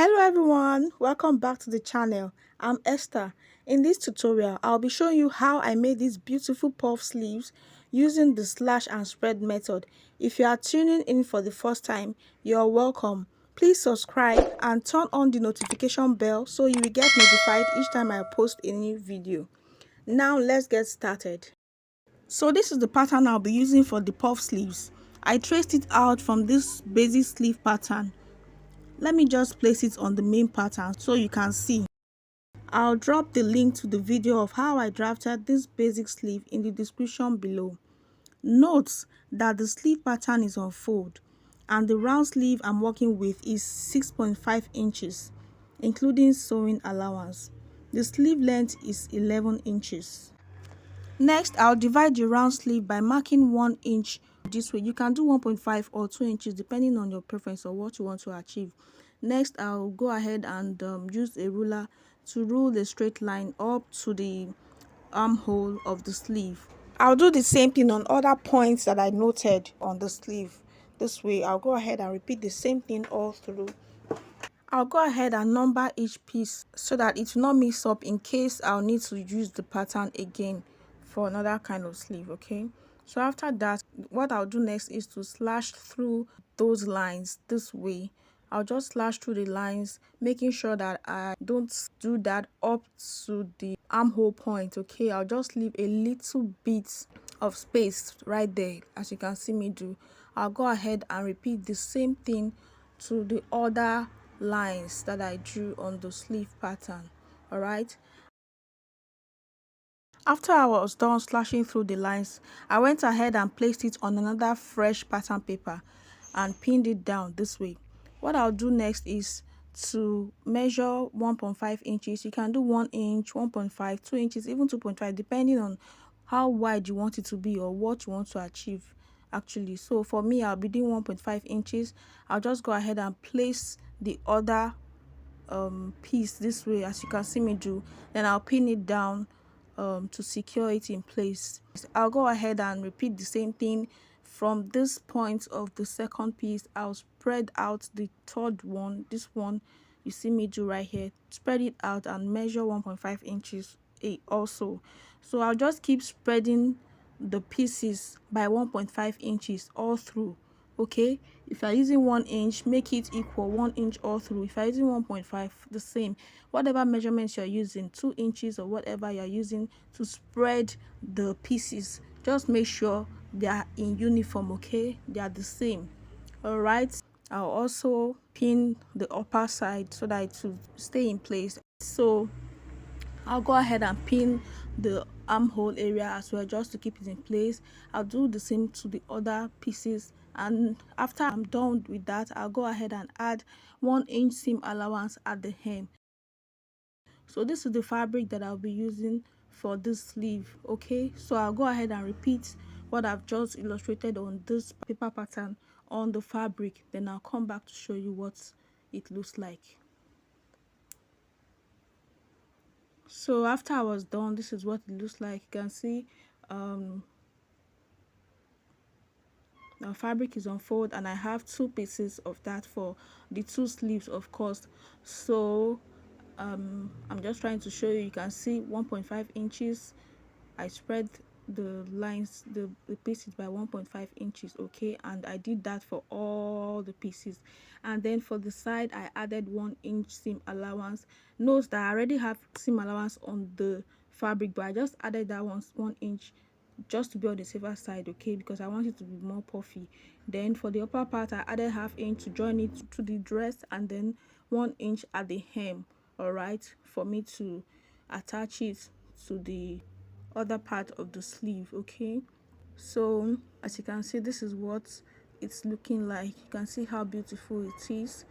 Hello everyone, welcome back to the channel. I'm Esther. In this tutorial, I'll be showing you how I made these beautiful puff sleeves using the slash and spread method. If you are tuning in for the first time, you're welcome. Please subscribe and turn on the notification bell so you will get notified each time I post a new video. Now let's get started. So this is the pattern I'll be using for the puff sleeves. I traced it out from this basic sleeve pattern. Let me just place it on the main pattern so you can see. I'll drop the link to the video of how I drafted this basic sleeve in the description below. Note that the sleeve pattern is on fold and the round sleeve I'm working with is 6.5 inches, including sewing allowance. The sleeve length is 11 inches. Next, I'll divide the round sleeve by marking 1 inch this way. You can do 1.5 or 2 inches depending on your preference or what you want to achieve. Next, I'll go ahead and use a ruler to rule a straight line up to the armhole of the sleeve. I'll do the same thing on other points that I noted on the sleeve. This way, I'll go ahead and repeat the same thing all through. I'll go ahead and number each piece so that it will not mix up in case I'll need to use the pattern again for another kind of sleeve. Okay, so after that, what I'll do next is to slash through those lines this way. I'll just slash through the lines, making sure that I don't do that up to the armhole point. Okay, I'll just leave a little bit of space right there, as you can see me do. I'll go ahead and repeat the same thing to the other lines that I drew on the sleeve pattern. All right, after I was done slashing through the lines, I went ahead and placed it on another fresh pattern paper and pinned it down this way. What I'll do next is to measure 1.5 inches. You can do 1 inch, 1.5, 2 inches, even 2.5, depending on how wide you want it to be or what you want to achieve actually. So for me, I'll be doing 1.5 inches. I'll just go ahead and place the other piece this way, as you can see me do. Then I'll pin it down to secure it in place. I'll go ahead and repeat the same thing from this point of the second piece. I'll spread out the third one, this one you see me do right here, spread it out and measure 1.5 inches also. So I'll just keep spreading the pieces by 1.5 inches all through. Okay, if you're using 1 inch, make it equal 1 inch all through. If you're using 1.5, the same. Whatever measurements you're using, 2 inches or whatever you're using to spread the pieces, just make sure they are in uniform. Okay, they are the same. All right, I'll also pin the upper side so that it will stay in place. So I'll go ahead and pin the armhole area as well, just to keep it in place. I'll do the same to the other pieces, and after I'm done with that, I'll go ahead and add 1 inch seam allowance at the hem. So this is the fabric that I'll be using for this sleeve. Okay, so I'll go ahead and repeat what I've just illustrated on this paper pattern on the fabric, then I'll come back to show you what it looks like. So after I was done, this is what it looks like. You can see the fabric is unfold, and I have 2 pieces of that for the 2 sleeves, of course. So I'm just trying to show you. You can see 1.5 inches. I spread the lines, the pieces by 1.5 inches. Okay, and I did that for all the pieces. And then for the side, I added 1 inch seam allowance. Note that I already have seam allowance on the fabric, but I just added that 1 inch just to be on the safer side. Okay, because I want it to be more puffy. Then for the upper part, I added ½ inch to join it to the dress, and then 1 inch at the hem. All right, for me to attach it to the other part of the sleeve. Okay, so as you can see, this is what it's looking like. You can see how beautiful it is.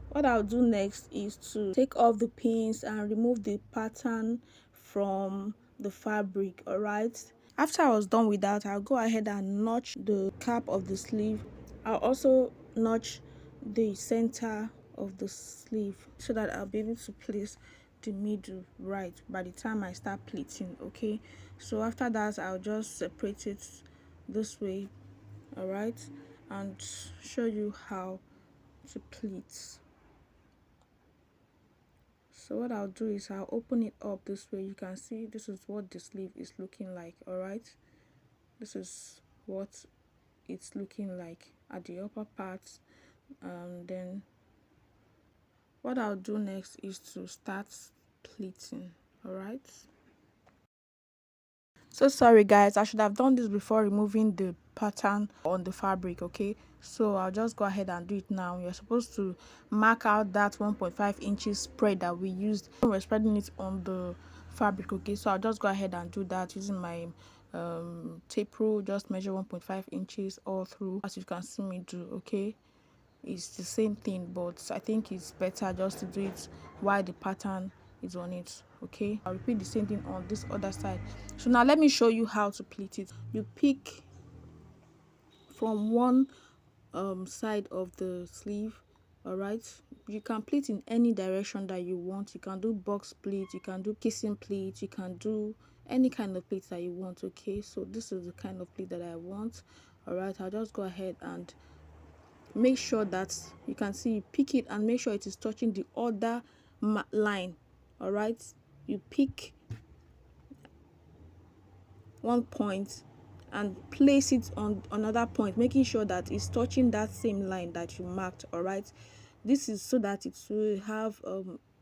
What I'll do next is to take off the pins and remove the pattern from the fabric. All right, after I was done with that, I'll go ahead and notch the cap of the sleeve. I'll also notch the center of the sleeve so that I'll be able to place the middle right by the time I start pleating. Okay, so after that, I'll just separate it this way. All right, and show you how to pleat. So what I'll do is I'll open it up this way. You can see this is what the sleeve is looking like. All right, this is what it's looking like at the upper part. Then what I'll do next is to start pleating. All right, so sorry guys, I should have done this before removing the pattern on the fabric. Okay, so I'll just go ahead and do it now. You're supposed to mark out that 1.5 inches spread that we used when we're spreading it on the fabric. Okay, so I'll just go ahead and do that using my tape rule. Just measure 1.5 inches all through, as you can see me do. Okay, it's the same thing, but I think it's better just to do it while the pattern is on it. Okay, I'll repeat the same thing on this other side. So now let me show you how to pleat it. You pick from one side of the sleeve. All right, you can pleat in any direction that you want. You can do box pleat, you can do kissing pleat, you can do any kind of pleat that you want. Okay, so this is the kind of pleat that I want. All right, I'll just go ahead and make sure that you can see, you pick it and make sure it is touching the other line. All right, you pick one point and place it on another point, making sure that it's touching that same line that you marked. All right, this is so that it will have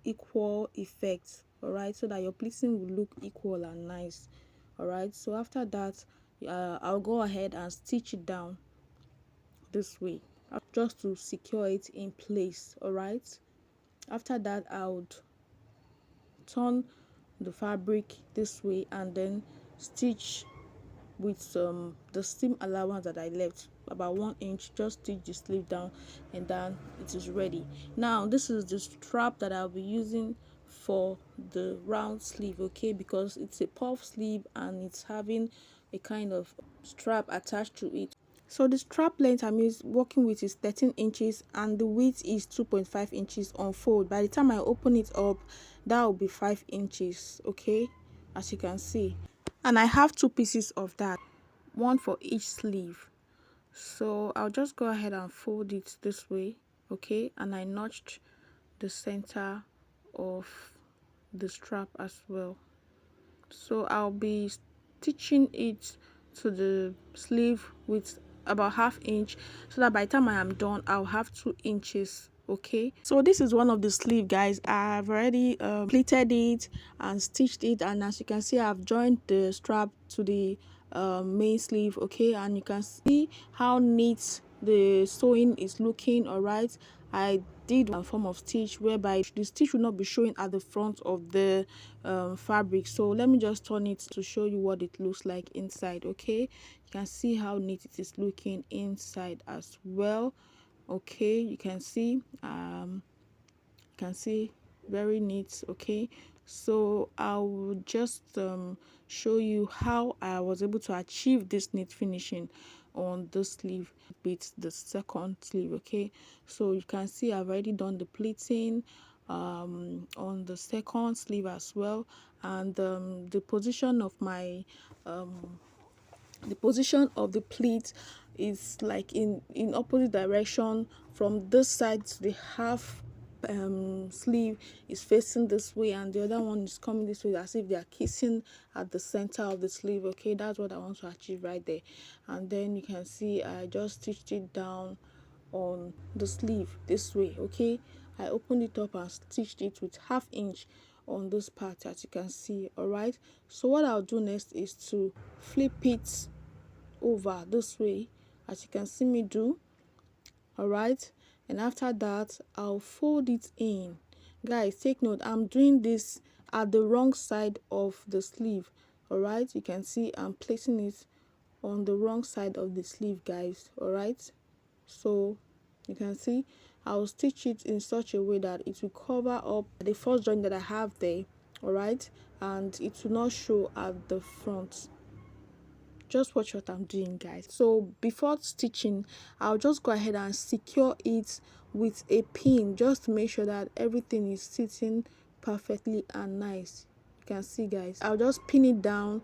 equal effect. All right, so that your pleating will look equal and nice. All right, so after that I'll go ahead and stitch it down this way just to secure it in place. All right, after that I would turn the fabric this way and then stitch with the seam allowance that I left, about 1 inch. Just stitch the sleeve down and then it is ready. Now this is the strap that I'll be using for the round sleeve. Okay, because it's a puff sleeve and it's having a kind of strap attached to it. So the strap length I'm working with is 13 inches and the width is 2.5 inches on fold. By the time I open it up, that will be 5 inches. Okay, as you can see, and I have two pieces of that, one for each sleeve. So I'll just go ahead and fold it this way. Okay, and I notched the center of the strap as well. So I'll be stitching it to the sleeve with about ½ inch, so that by the time I am done I'll have 2 inches. Okay, so this is one of the sleeve, guys. I've already pleated it and stitched it, and as you can see, I've joined the strap to the main sleeve. Okay, and you can see how neat the sewing is looking. All right, I did one form of stitch whereby the stitch will not be showing at the front of the fabric. So let me just turn it to show you what it looks like inside. Okay, you can see how neat it is looking inside as well. Okay, you can see very neat. Okay, so I will just show you how I was able to achieve this neat finishing on the sleeve with the second sleeve. Okay, so you can see I've already done the pleating on the second sleeve as well, and the position of my the position of the pleat is like in opposite direction. From this side to the half sleeve is facing this way, and the other one is coming this way, as if they are kissing at the center of the sleeve. Okay, that's what I want to achieve right there. And then you can see I just stitched it down on the sleeve this way. Okay, I opened it up and stitched it with ½ inch on this part, as you can see. All right, so what I'll do next is to flip it over this way, as you can see me do. All right, and after that I'll fold it in. Guys, take note, I'm doing this at the wrong side of the sleeve. All right, you can see I'm placing it on the wrong side of the sleeve, guys. All right, so you can see I'll stitch it in such a way that it will cover up the first joint that I have there. All right, and it will not show at the front. Just watch what I'm doing, guys. So before stitching, I'll just go ahead and secure it with a pin, just to make sure that everything is sitting perfectly and nice. You can see, guys, I'll just pin it down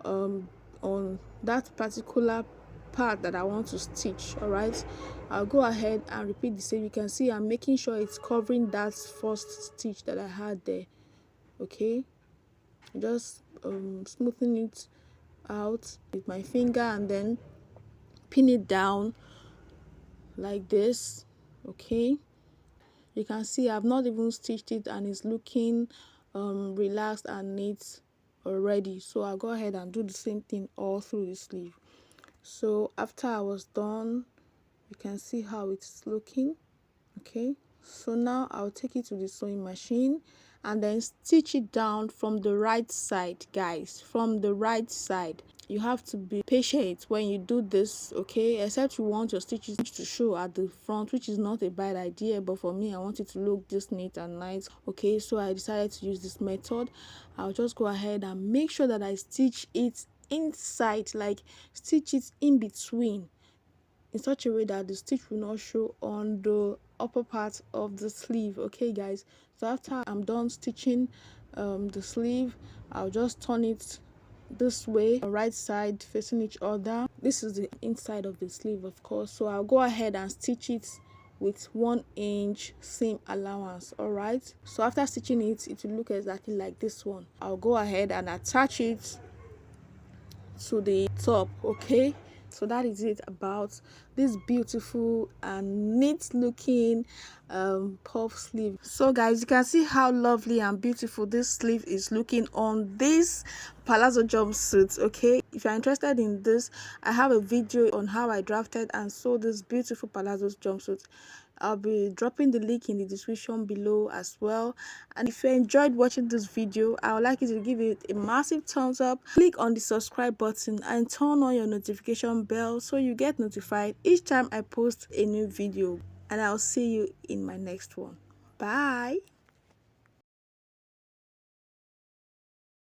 on that particular part that I want to stitch. All right, I'll go ahead and repeat the same. You can see I'm making sure it's covering that first stitch that I had there. Okay, just smoothing it out with my finger and then pin it down like this. Okay, you can see I've not even stitched it and it's looking relaxed and neat already. So I'll go ahead and do the same thing all through the sleeve. So after I was done, you can see how it's looking. Okay, so now I'll take it to the sewing machine and then stitch it down from the right side, guys, from the right side. You have to be patient when you do this, okay, except you want your stitches to show at the front, which is not a bad idea, but for me I want it to look this neat and nice. Okay, so I decided to use this method. I'll just go ahead and make sure that I stitch it inside, like stitch it in between, in such a way that the stitch will not show on the upper part of the sleeve. Okay guys, so after I'm done stitching the sleeve, I'll just turn it this way, right side facing each other. This is the inside of the sleeve, of course, so I'll go ahead and stitch it with 1 inch seam allowance. All right, so after stitching it, it will look exactly like this one. I'll go ahead and attach it to the top. Okay, so that is it about this beautiful and neat looking puff sleeve. So guys, you can see how lovely and beautiful this sleeve is looking on this palazzo jumpsuit. Okay, if you're interested in this, I have a video on how I drafted and sewed this beautiful palazzo jumpsuit. I'll be dropping the link in the description below as well. And if you enjoyed watching this video, I would like you to give it a massive thumbs up. Click on the subscribe button and turn on your notification bell so you get notified each time I post a new video. And I'll see you in my next one. Bye.